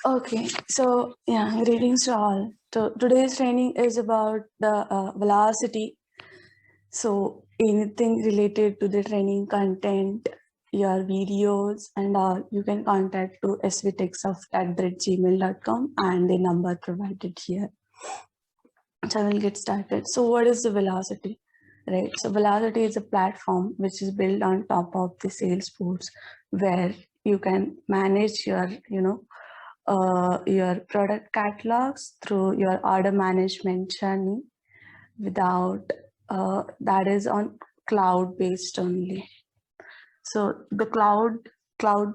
Okay, so yeah, greetings to all. So today's training is about the velocity. So anything related to the training content, your videos and all, you can contact to svtechsoft@gmail.com and the number provided here. So I will get started. So what is the velocity? Right. So velocity is a platform which is built on top of the Salesforce, where you can manage your, your product catalogs through your order management journey without that is on cloud based only. So the cloud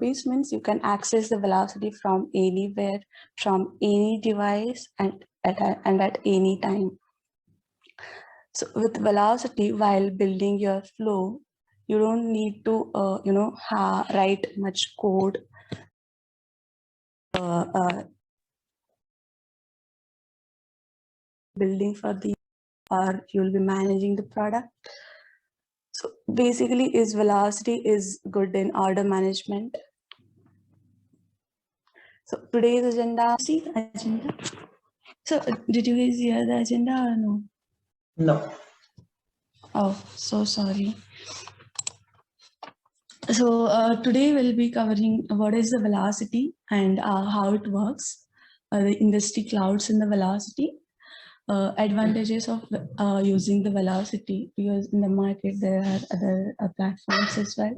based means you can access the velocity from anywhere, from any device and at any time. So with velocity, while building your flow, you don't need to write much code. Building for the, or you'll be managing the product. So basically is velocity is good in order management. So today's agenda, see the agenda. So did you guys hear the agenda or no? No. Oh, so sorry. So today we'll be covering what is the velocity and how it works, the industry clouds in the velocity, advantages of using the velocity, because in the market there are other platforms as well,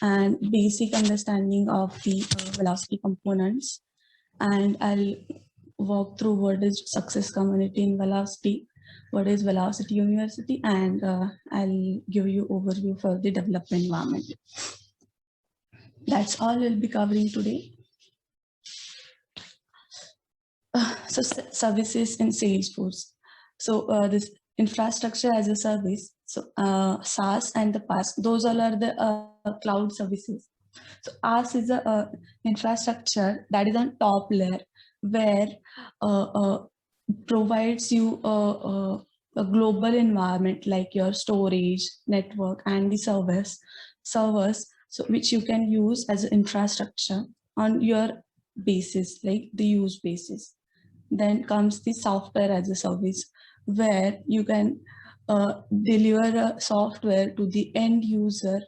and basic understanding of the velocity components. And I'll walk through what is success community in velocity, what is velocity university, and I'll give you overview for the development environment. That's all we'll be covering today. So services in Salesforce. So this infrastructure as a service, so SaaS and the PaaS, those all are the cloud services. So IaaS is a infrastructure that is on top layer, where provides you a global environment like your storage, network, and the servers, so which you can use as an infrastructure on your basis, like the use basis. Then comes the software as a service, where you can deliver a software to the end user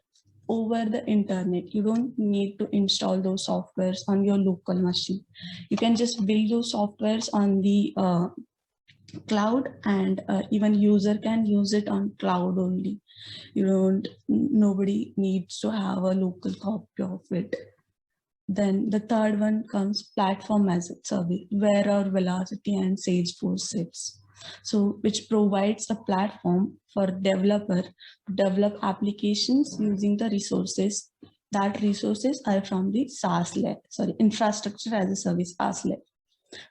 over the internet. You don't need to install those softwares on your local machine. You can just build those softwares on the cloud, and even user can use it on cloud only. Nobody needs to have a local copy of it. Then the third one comes platform as a service, where our Velocity and Salesforce sits. So which provides a platform for developer to develop applications using the resources. That resources are from the SaaS layer, infrastructure as a service, SaaS layer.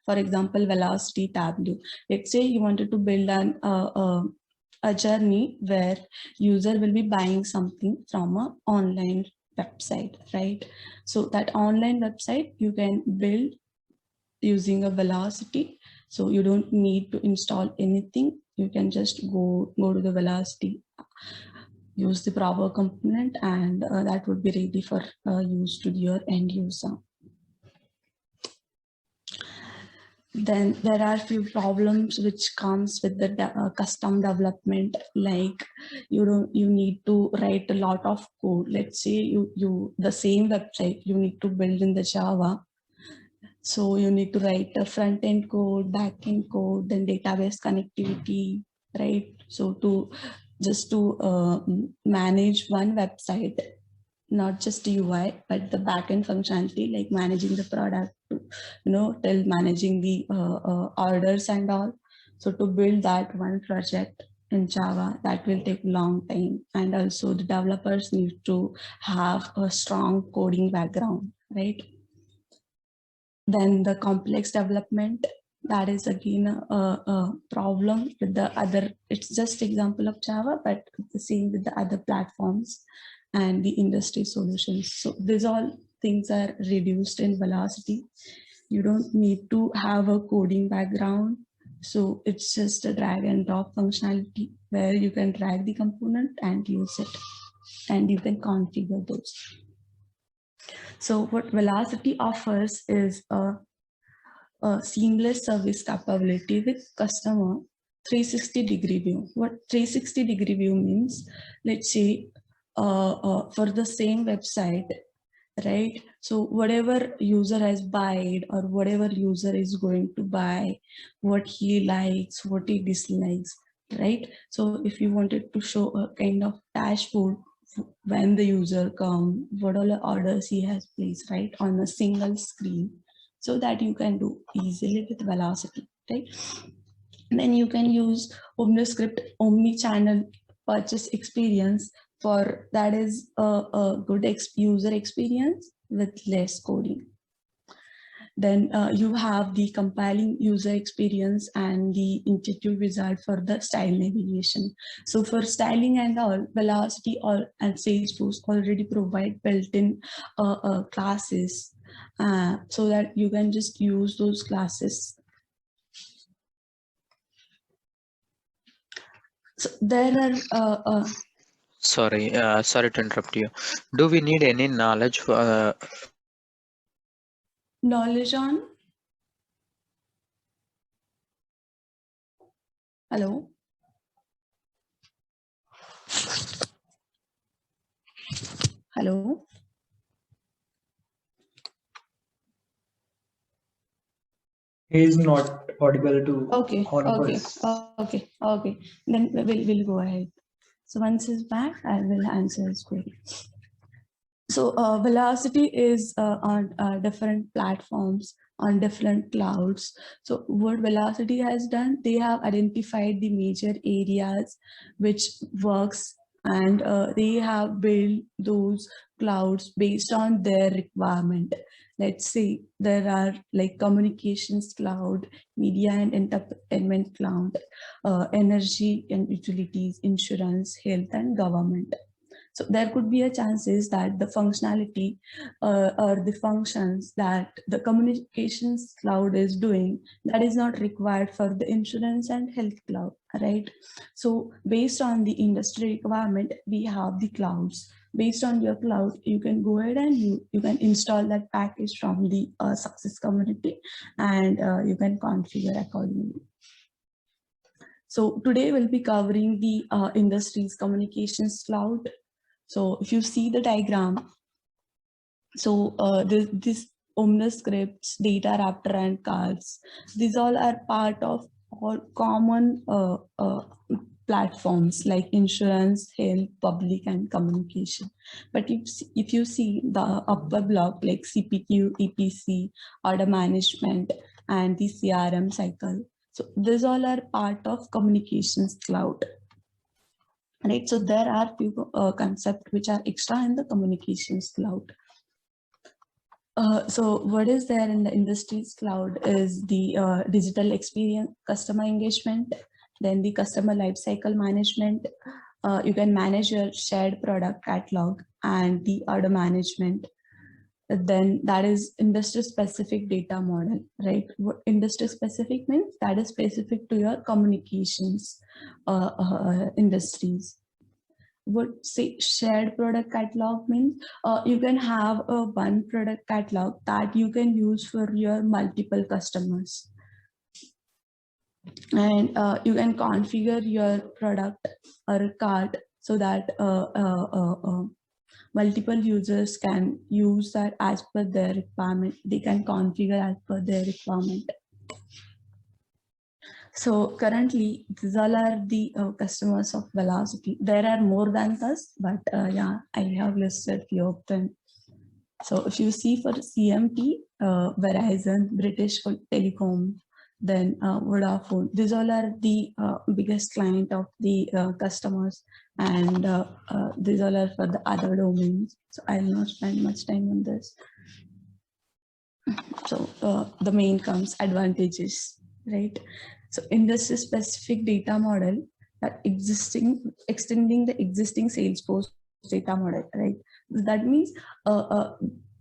For example, Velocity Tableau. Let's say you wanted to build a journey where user will be buying something from an online website, right? So that online website you can build using a Velocity. So you don't need to install anything. You can just go to the Velocity, use the proper component, and that would be ready for use to your end user. Then there are few problems which comes with the custom development, like you need to write a lot of code. Let's say you the same website you need to build in the Java, so you need to write a front end code, back end code, then database connectivity, right? So to manage one website, not just the UI, but the backend functionality, like managing the product, till managing the orders and all. So to build that one project in Java, that will take long time. And also the developers need to have a strong coding background, right? Then the complex development, that is again a problem with the other. It's just example of Java, but the same with the other platforms and the industry solutions. So these all things are reduced in Velocity. You don't need to have a coding background. So it's just a drag and drop functionality where you can drag the component and use it, and you can configure those. So what Velocity offers is seamless service capability with customer 360-degree view. What 360-degree view means, let's say for the same website, right? So whatever user has bought or whatever user is going to buy, what he likes, what he dislikes, right? So if you wanted to show a kind of dashboard when the user come, what all the orders he has placed, right, on a single screen, so that you can do easily with Velocity, right? And then you can use OmniScript omni-channel purchase experience for that is a good user experience with less coding. Then you have the compiling user experience and the intuitive result for the style navigation. So for styling and all, Velocity and Salesforce already provide built-in classes so that you can just use those classes. So there are Sorry to interrupt you. Do we need any knowledge for knowledge on? Hello? Hello? He is not audible to Okay, all of okay, us. okay. Then we'll go ahead. So once he's back, I will answer his query. So Velocity is on different platforms, on different clouds. So what Velocity has done, they have identified the major areas which works, and they have built those clouds based on their requirement. Let's say there are like communications cloud, media and entertainment cloud, energy and utilities, insurance, health and government. So there could be a chances that the functionality or the functions that the communications cloud is doing, that is not required for the insurance and health cloud, right? So based on the industry requirement, we have the clouds. Based on your cloud, you can go ahead and you can install that package from the success community, and you can configure accordingly. So today we'll be covering the industry's communications cloud. So if you see the diagram, so this OmniScripts, Data Raptor and cards, these all are part of all common platforms like insurance, health, public and communication. But if you see the upper block like CPQ, EPC, order management and the CRM cycle, so these all are part of communications cloud. Right, so there are few concepts which are extra in the communications cloud. So what is there in the industries cloud is the digital experience, customer engagement, then the customer lifecycle management. You can manage your shared product catalog and the order management. Then that is industry specific data model, right? What industry specific means, that is specific to your communications industries. What say shared product catalog means, you can have a one product catalog that you can use for your multiple customers, and you can configure your product or cart so that multiple users can use that as per their requirement. They can configure as per their requirement. So currently, these all are the customers of Velocity. There are more than us, but yeah, I have listed few of them. So if you see for CMT, Verizon, British Telecom, then Vodafone, these all are the biggest client of the customers, and these all are for the other domains. So I will not spend much time on this. So the main comes advantages, right? So industry specific data model that extending the existing Salesforce data model, right? That means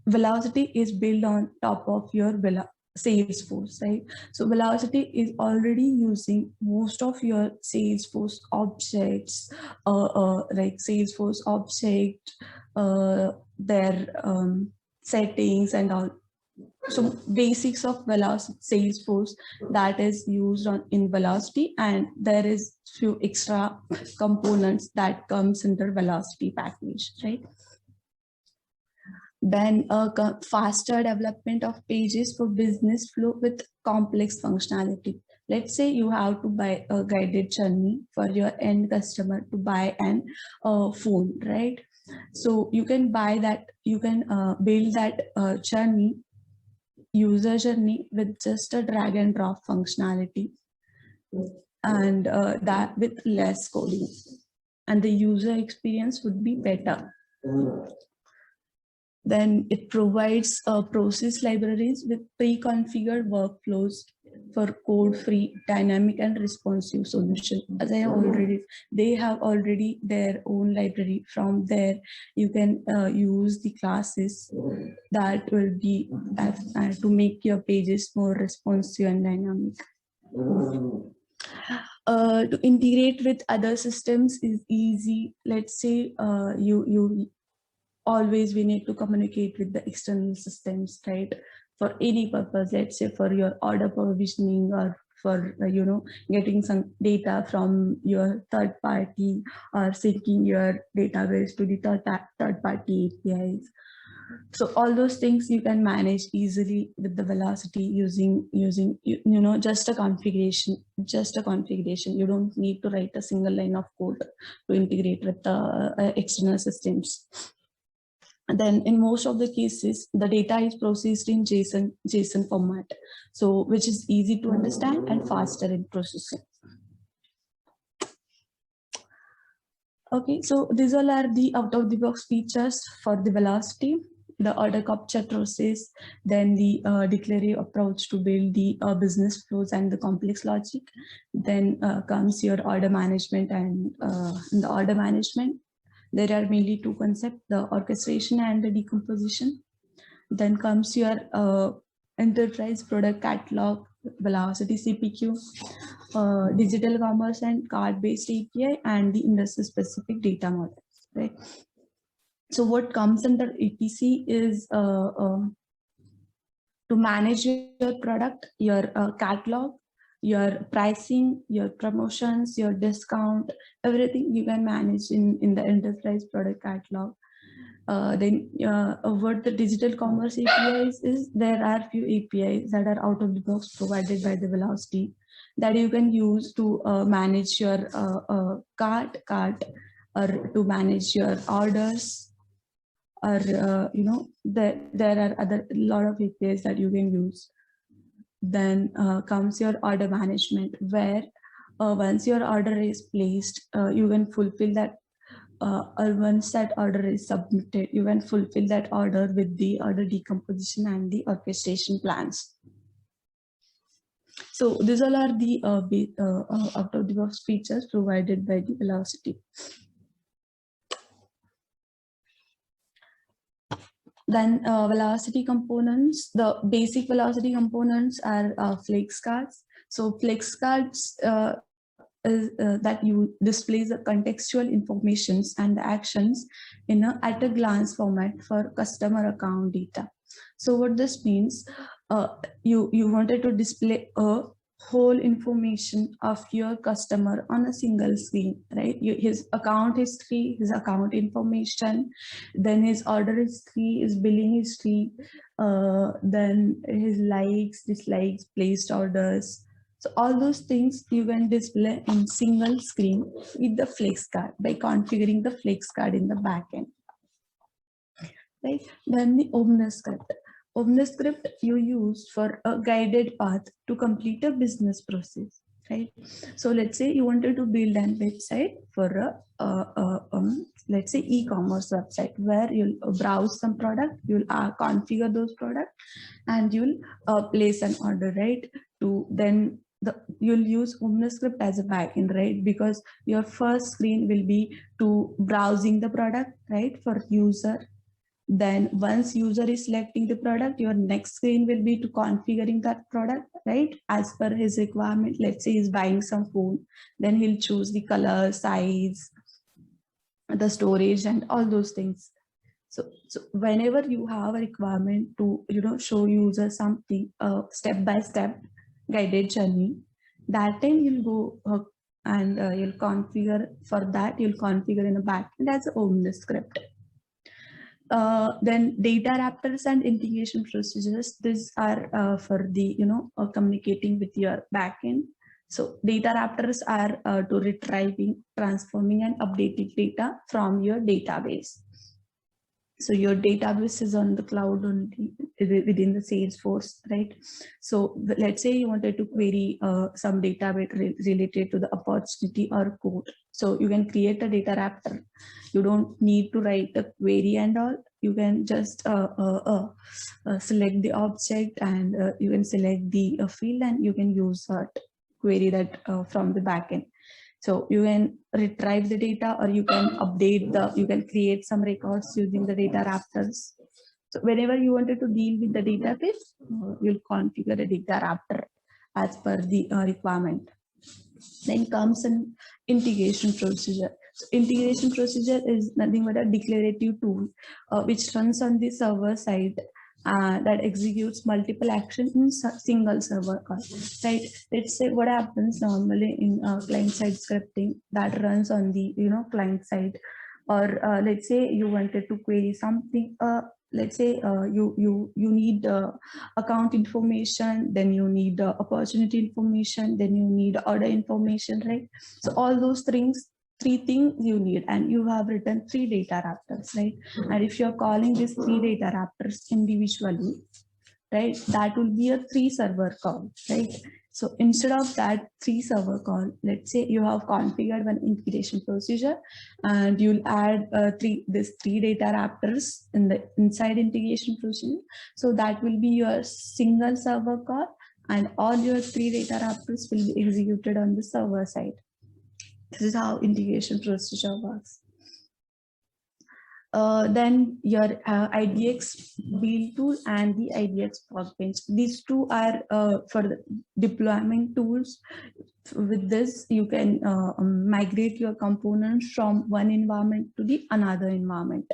Velocity is built on top of your Salesforce, right? So Velocity is already using most of your Salesforce objects, like Salesforce object, their settings and all. So basics of Velocity Salesforce that is used in Velocity, and there is few extra components that comes under Velocity package, right? Then faster development of pages for business flow with complex functionality. Let's say you have to buy a guided journey for your end customer to buy an phone, right? So you can buy that, you can build that journey, user journey with just a drag and drop functionality, and that with less coding, and the user experience would be better. Then it provides process libraries with pre-configured workflows for code-free, dynamic and responsive solution. As I have already, they have already their own library. From there, you can use the classes that will be to make your pages more responsive and dynamic. To integrate with other systems is easy. Let's say you always we need to communicate with the external systems, right? For any purpose, let's say for your order provisioning, or for getting some data from your third party, or syncing your database to the third party APIs. So all those things you can manage easily with the Velocity using just a configuration. You don't need to write a single line of code to integrate with the external systems. And then in most of the cases, the data is processed in JSON format, so which is easy to understand and faster in processing. Okay, so these all are the out-of-the-box features for the Velocity. The order capture process, then the declarative approach to build the business flows and the complex logic. Then comes your order management, and in the order management, there are mainly two concepts: the orchestration and the decomposition. Then comes your enterprise product catalog, Velocity CPQ, digital commerce and card-based API, and the industry-specific data models, right? So what comes under EPC is to manage your product, your catalog, your pricing, your promotions, your discount, everything you can manage in the enterprise product catalog. Then what the digital commerce APIs is, there are few APIs that are out of the box provided by the Velocity that you can use to manage your cart, or to manage your orders, or there are other lot of APIs that you can use. Then comes your order management, where once your order is placed, you can fulfill that, or once that order is submitted, you can fulfill that order with the order decomposition and the orchestration plans. So these all are the out-of-the-box features provided by the Velocity. Then Velocity components, the basic Velocity components are flex cards. So flex cards that you displays the contextual informations and the actions in a at a glance format for customer account data. So what this means, you wanted to display a whole information of your customer on a single screen, right? His account history, his account information, then his order history, his billing history, then his likes, dislikes, placed orders. So all those things you can display in single screen with the flex card by configuring the flex card in the backend, right? Then the OmniScript. OmniScript you use for a guided path to complete a business process, right? So let's say you wanted to build a website for let's say e-commerce website, where you'll browse some product, you'll configure those products, and you'll place an order, right? To then you'll use OmniScript as a backend, right? Because your first screen will be to browsing the product, right, for user. Then once user is selecting the product, your next screen will be to configuring that product, right, as per his requirement. Let's say he's buying some phone, then he'll choose the color, size, the storage, and all those things. So whenever you have a requirement to, show user something, step-by-step guided journey, that time you'll go and you'll configure for that, you'll configure in a backend as a Omnis script. Then data raptors and integration procedures, these are for the, communicating with your backend. So data raptors are to retrieving, transforming and updating data from your database. So your database is on the cloud only within the Salesforce, right? So let's say you wanted to query some database related to the opportunity or code. So you can create a data raptor. You don't need to write a query and all. You can just select the object and you can select the field and you can use that query that from the backend. So you can retrieve the data or you can you can create some records using the data raptors. So whenever you wanted to deal with the database, you'll configure a data raptor as per the requirement. Then comes an integration procedure. So integration procedure is nothing but a declarative tool which runs on the server side that executes multiple actions in single server call, right? Let's say what happens normally in client-side scripting that runs on the client side, or let's say you wanted to query something. Let's say you need account information, then you need opportunity information, then you need order information, right? So all those three things you need, and you have written 3 data raptors, right? And if you're calling these 3 data raptors individually, right, that will be a 3 server call, right? So instead of that 3 server call, let's say you have configured one integration procedure and you'll add these 3 data raptors in the inside integration procedure. So that will be your single server call and all your 3 data raptors will be executed on the server side. This is how integration procedure works. Then your IDX build tool and the IDX workbench. These two are for the deployment tools. With this, you can migrate your components from one environment to the another environment.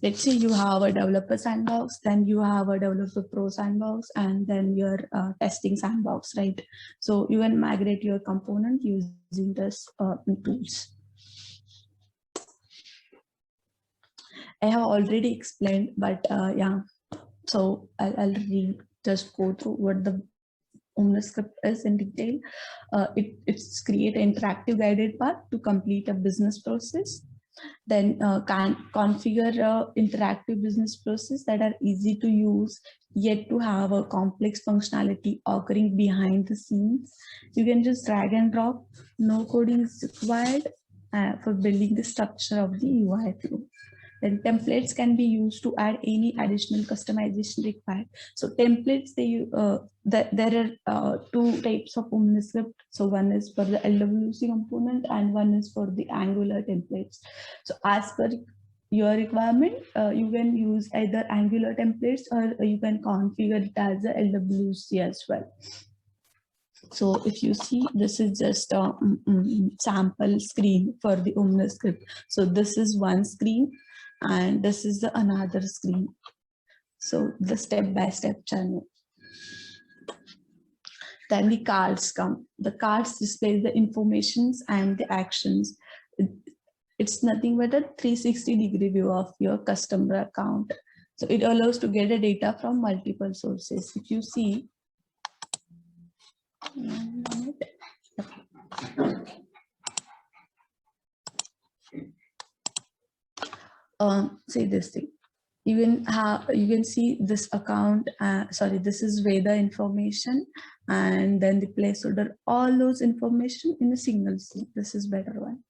Let's say you have a developer sandbox, then you have a developer pro sandbox, and then your testing sandbox, right? So you can migrate your component using this tools. I have already explained, but yeah, so I'll just go through what the Omnis script is in detail. It's create an interactive guided path to complete a business process. Then can configure interactive business process that are easy to use, yet to have a complex functionality occurring behind the scenes. You can just drag and drop, no coding is required for building the structure of the UI flow. Then templates can be used to add any additional customization required. So templates, there are 2 types of Omnis script. So one is for the LWC component and one is for the Angular templates. So as per your requirement, you can use either Angular templates or you can configure it as a LWC as well. So if you see, this is just a sample screen for the Omnis script. So this is one screen and this is the another screen. So the step-by-step journey. Then the cards come. The cards display the informations and the actions. It's nothing but a 360-degree view of your customer account. So it allows to get the data from multiple sources. If you see, say this thing, you can see this account, sorry, this is Veda information, and then the placeholder, all those information in a single scene. This is better one.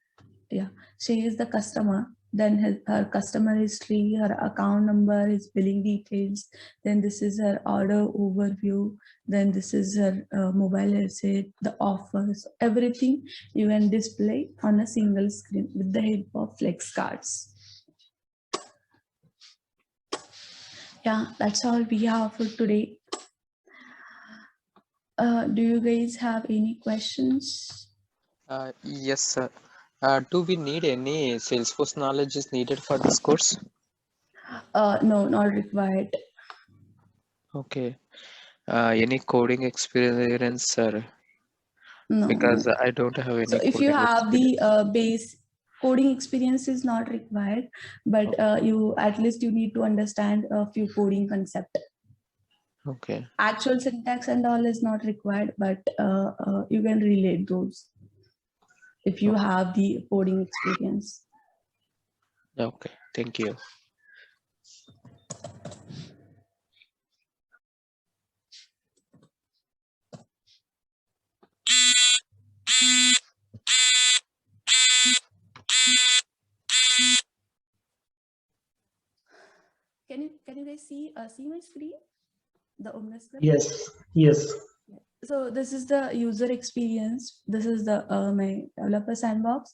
Yeah, she is the customer, then her customer history, her account number, his billing details, then this is her order overview, then this is her mobile asset, the offers, everything you can display on a single screen with the help of flex cards. Yeah, that's all we have for today. Do you guys have any questions? Yes, sir. Do we need any Salesforce knowledge is needed for this course? No, not required. Okay. Any coding experience, sir? No, Because no. I don't have So any if you coding have the experience. base coding experience is not required, but you at least you need to understand a few coding concept. Okay. Actual syntax and all is not required, but you can relate those if you Okay. have the coding experience. Okay. Thank you. Can you guys see my screen? The OmniScript? Yes, yes. So this is the user experience. This is the my developer sandbox.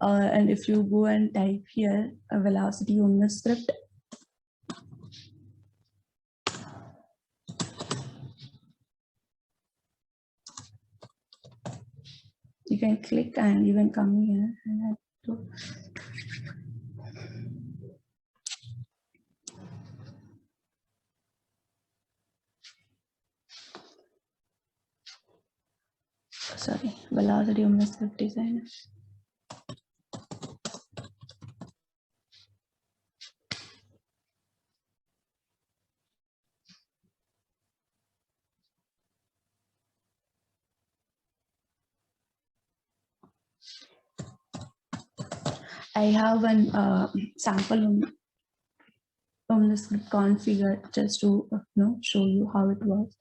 And if you go and type here a velocity OmniScript, you can click and you can come here and have to. Sorry, velocity OmniScript design. I have one sample OmniScript configured just to show you how it works.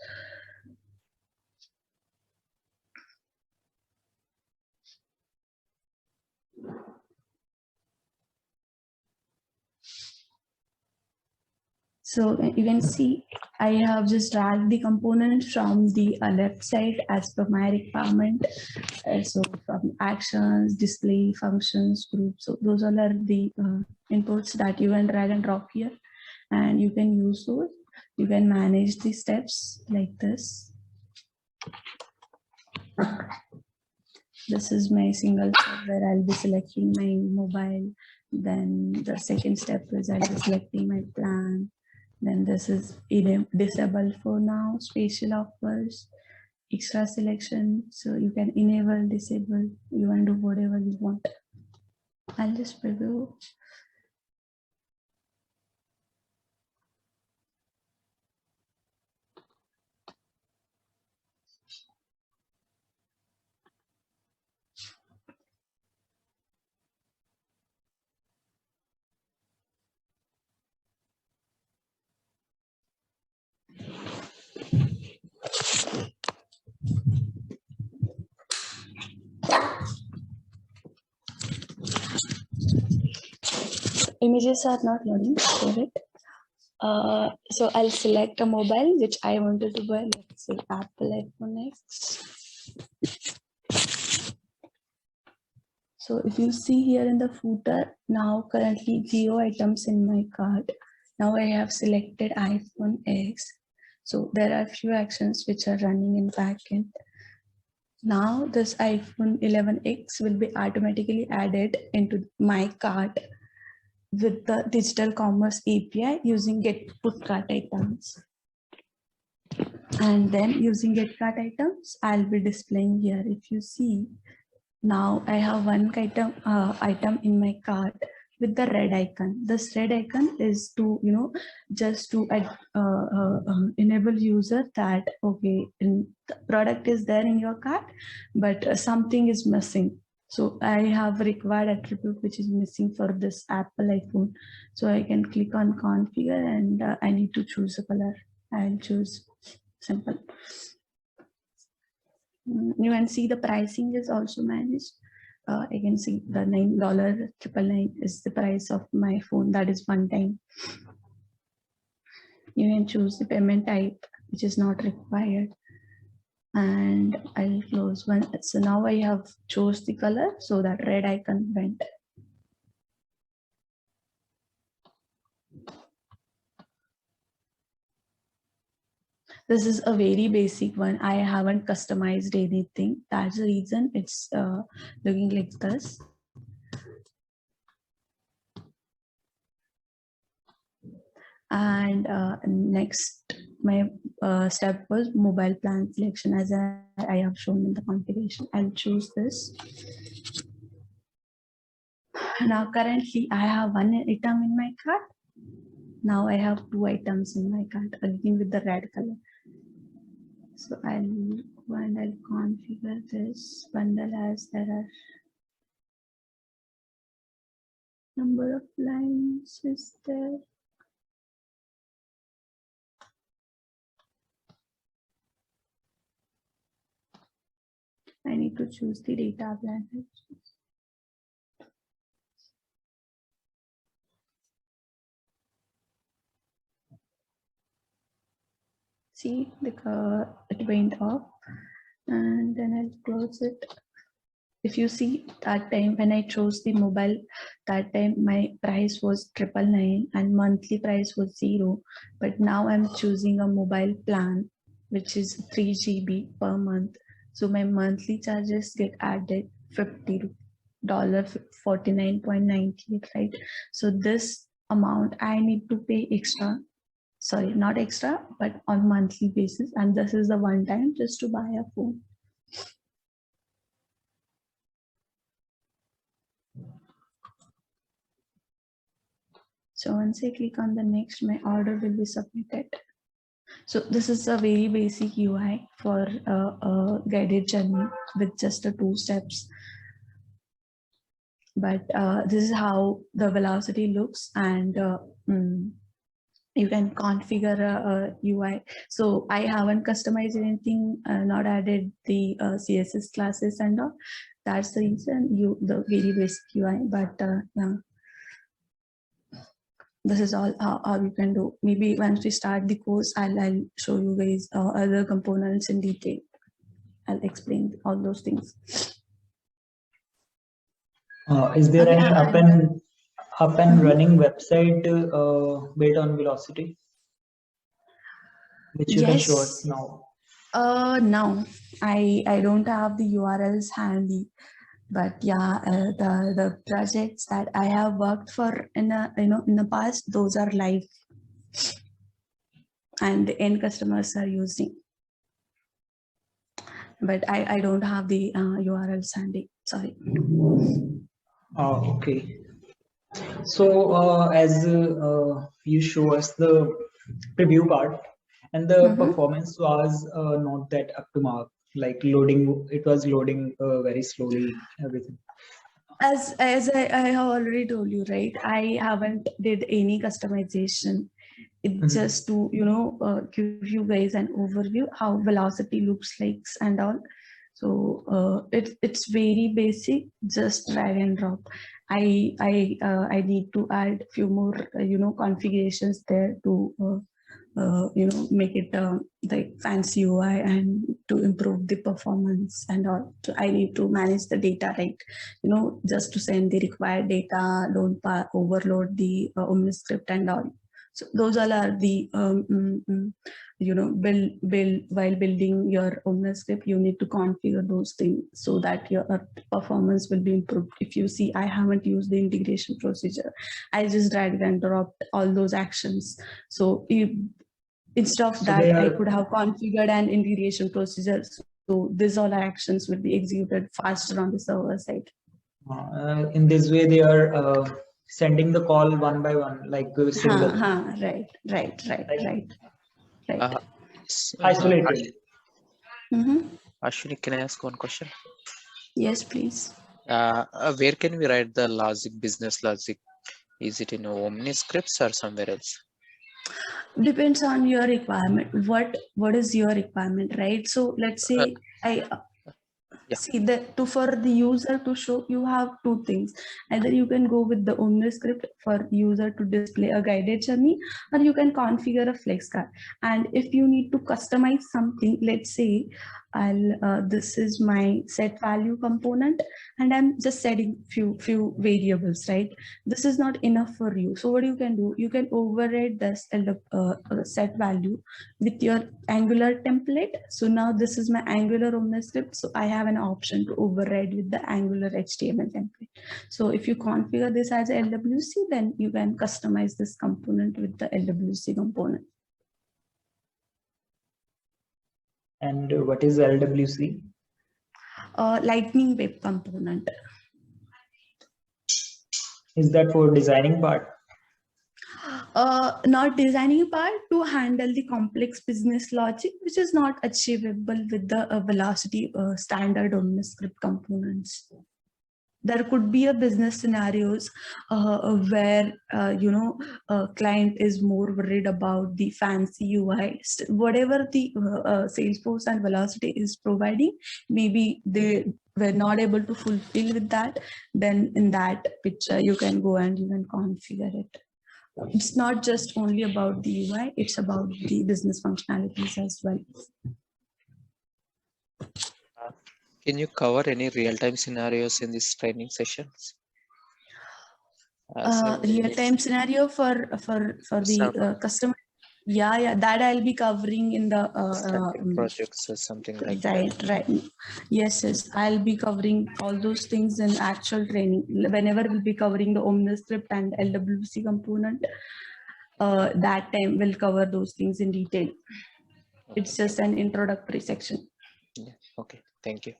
So you can see I have just dragged the component from the left side as per my requirement. So from actions, display, functions, groups. So those all are the inputs that you can drag and drop here, and you can use those. You can manage the steps like this. This is my single step where I'll be selecting my mobile. Then the second step is I'll be selecting my plan. Then this is disabled for now, spatial offers, extra selection. So you can enable, disable, you can do whatever you want. I'll just preview. Images are not loading for it. So I'll select a mobile which I wanted to buy. Let's say Apple iPhone X. So if you see here in the footer, now currently 0 items in my cart. Now I have selected iPhone X. So there are few actions which are running in backend. Now this iPhone 11X will be automatically added into my cart with the digital commerce API using get put cart items. And then using get cart items, I'll be displaying here. If you see, now I have one item in my cart with the red icon. This red icon is to, just to enable user that, okay, the product is there in your cart, but something is missing. So I have required attribute which is missing for this Apple iPhone. So I can click on configure and I need to choose a color. I'll choose simple. You can see the pricing is also managed. I can see the $9,999 is the price of my phone. That is one time. You can choose the payment type, which is not required. And I'll close one. So now I have chose the color, so that red icon went. This is a very basic one. I haven't customized anything. That's the reason it's looking like this. And next, my step was mobile plan selection, as I have shown in the configuration. I'll choose this. Now, currently, I have one item in my cart. Now I have 2 items in my cart, again with the red color. So I'll go and I'll configure this bundle as there are number of lines is there. I need to choose the data plan. See, it went off, and then I'll close it. If you see, that time when I chose the mobile, that time my price was 999 and monthly price was 0. But now I'm choosing a mobile plan, which is 3 GB per month. So my monthly charges get added $50, 49.98, right? So this amount I need to pay extra. Sorry, not extra, but on monthly basis. And this is the one time just to buy a phone. So once I click on the next, my order will be submitted. So this is a very basic UI for a guided journey with just 2 steps. But this is how the velocity looks, and you can configure a UI. So I haven't customized anything, not added the CSS classes and all. That's the reason the very basic UI. But yeah, this is all how you can do. Maybe once we start the course, I'll show you guys other components in detail. I'll explain all those things. Is there Okay, any up and running website built on Velocity, which you can show us now? No, I don't have the URLs handy, but yeah, the projects that I have worked for in the past, those are live, and the end customers are using. But I don't have the URLs handy. Sorry. Okay. So as you show us the preview part, and the performance was not that up to mark. Like loading, it was loading very slowly. Everything. As I have already told you, right? I haven't did any customization. It's just to give you guys an overview how velocity looks like and all. So it's very basic, just drag and drop. I need to add few more configurations there to make it the fancy UI and to improve the performance and all. So I need to manage the data, right? Just to send the required data, don't overload the OmniScript and all. So those all are the build while building your OmniScript, you need to configure those things so that your performance will be improved. If you see, I haven't used the integration procedure. I just dragged and dropped all those actions. So instead of that, I could have configured an integration procedure. So these all actions will be executed faster on the server side. In this way, they are sending the call one by one, like single. Right. Isolated. Ashwini, can I ask one question? Yes, please. Where can we write the logic, business logic? Is it in OmniScripts or somewhere else? Depends on your requirement. What is your requirement, right? So let's say see that for the user to show, you have 2 things. Either you can go with the OmniScript for user to display a guided journey, or you can configure a flex card. And if you need to customize something, let's say this is my set value component, and I'm just setting few variables, right? This is not enough for you. So what you can do, you can override this set value with your Angular template. So now this is my Angular OmniScript. So I have an option to override with the Angular HTML template. So if you configure this as a LWC, then you can customize this component with the LWC component. And what is LWC? Lightning Web component. Is that for designing part? Not designing part, to handle the complex business logic, which is not achievable with the Velocity standard OmniScript components. There could be a business scenarios where client is more worried about the fancy UI. Whatever the Salesforce and Velocity is providing, maybe they were not able to fulfill with that. Then in that picture, you can go and you can configure it. It's not just only about the UI; it's about the business functionalities as well. Can you cover any real-time scenarios in these training sessions? Real-time scenario for the customer. Yeah, that I'll be covering in the static projects or something like that. Right. Yes, I'll be covering all those things in actual training. Whenever we'll be covering the OmniScript and LWC component, that time we'll cover those things in detail. Okay. It's just an introductory section. Yeah. Okay. Thank you.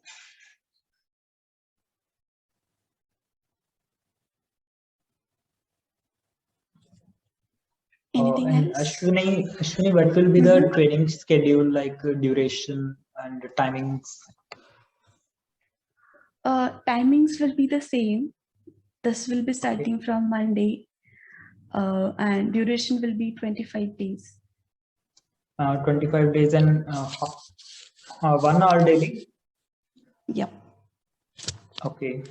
Anything And else? Ashwini, what will be the training schedule, like duration and timings? Timings will be the same. This will be starting from Monday, and duration will be 25 days. 25 days and 1 hour daily? Yep. Okay.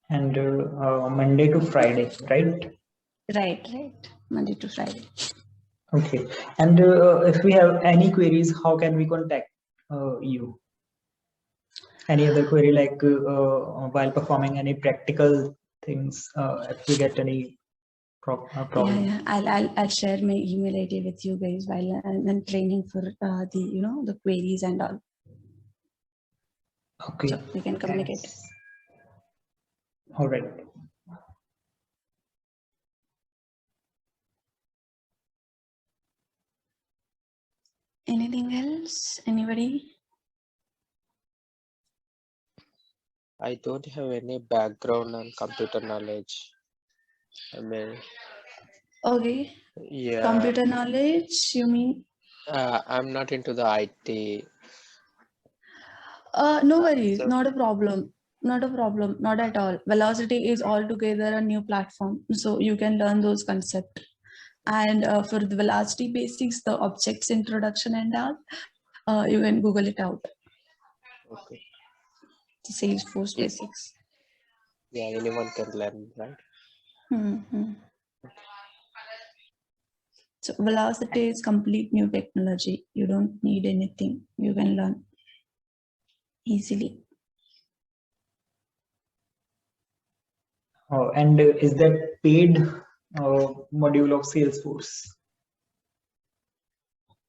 And Monday to Friday, right? Right. Monday to Friday. Okay. And if we have any queries, how can we contact you? Any other query, like while performing any practical things, if we get any problem? Yeah. I'll share my email ID with you guys while I'm training for the queries and all. Okay. So we can communicate. Thanks. All right. Anything else? Anybody? I don't have any background on computer knowledge. I mean, Okay. yeah. Computer knowledge, you mean? I'm not into the IT. No worries. So, Not a problem. Not at all. Velocity is altogether a new platform, so you can learn those concepts. And for the Velocity basics, the objects introduction and all, you can Google it out. okay. The Salesforce basics. Yeah, anyone can learn, right? So Velocity is complete new technology. You don't need anything. You can learn easily. And is that paid module of Salesforce?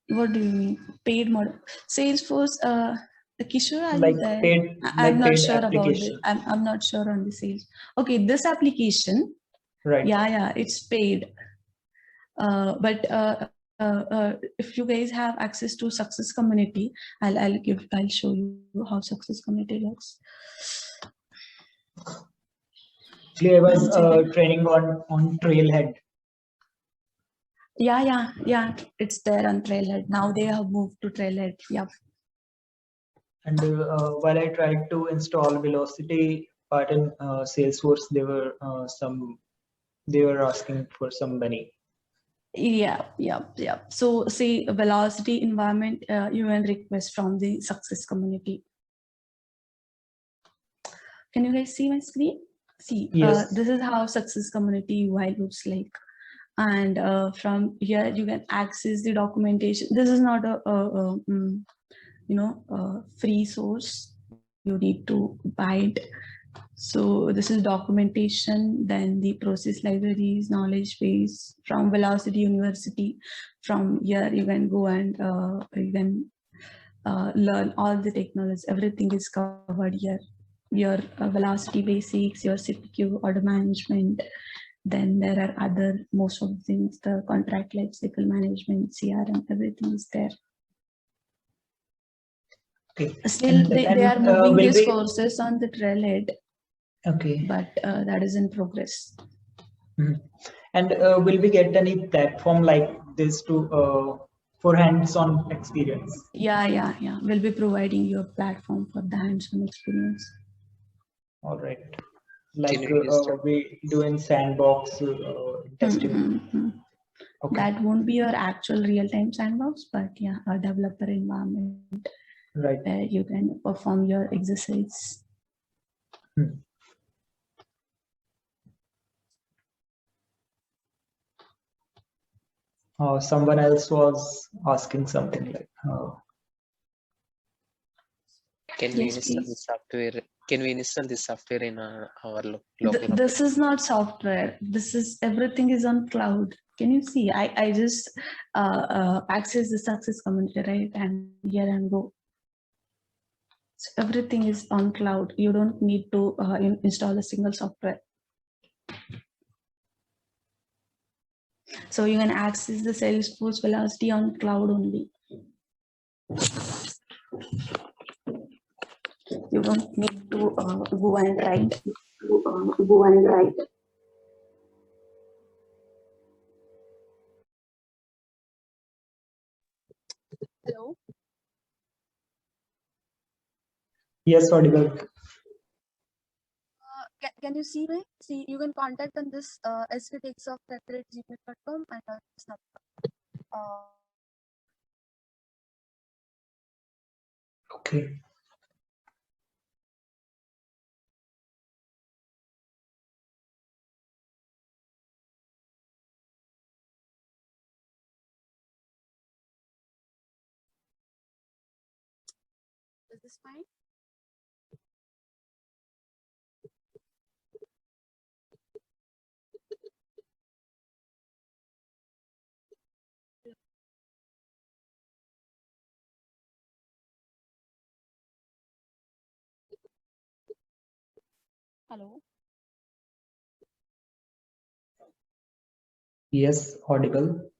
What do you mean? Paid model? Salesforce, Kishore, are Like you there? paid, I'm not paid sure about application. it. I'm not sure on the sales. Okay, this application, Right. Yeah, it's paid. But if you guys have access to Success Community, I'll show you how Success Community looks. Actually, I was training on Trailhead. Yeah. It's there on Trailhead. Now they have moved to Trailhead. Yep. And while I tried to install Velocity part in Salesforce, they were asking for some money. Yeah. So see, Velocity environment, you can request from the Success Community. Can you guys see my screen? See, Yes. this is how success community UI looks like. And from here, you can access the documentation. This is not a free source. You need to buy it. So this is documentation, then the process libraries, knowledge base from Velocity University. From here, you can go and you can learn all the technologies. Everything is covered here. Your velocity basics, your CPQ, order management. Then there are other, most of the things, the contract lifecycle management, CRM, everything is there. Okay. Still, they are moving will these we- courses on the Trailhead, Okay. but that is in progress. Mhm. And will we get any platform like this to for hands-on experience? Yeah. We'll be providing you a platform for the hands-on experience. All right. Like Can you just- we do in sandbox testing. Mhm. Okay. That won't be your actual real-time sandbox, but yeah, a developer environment Right. where you can perform your exercise. Someone else was asking something like, Can we Yes, install the please. software? Can we install the software in our local? This is not software. This is everything is on cloud. Can you see? I just access the success community, right? And here and go. So everything is on cloud. You don't need to install a single software. So you can access the Salesforce Velocity on cloud only. You don't need to go and write. Hello. yes, audible. Can you see me? See, you can contact on this svtakesoft@gmail.com and this number. Okay. Is this fine? Hello. Yes, audible.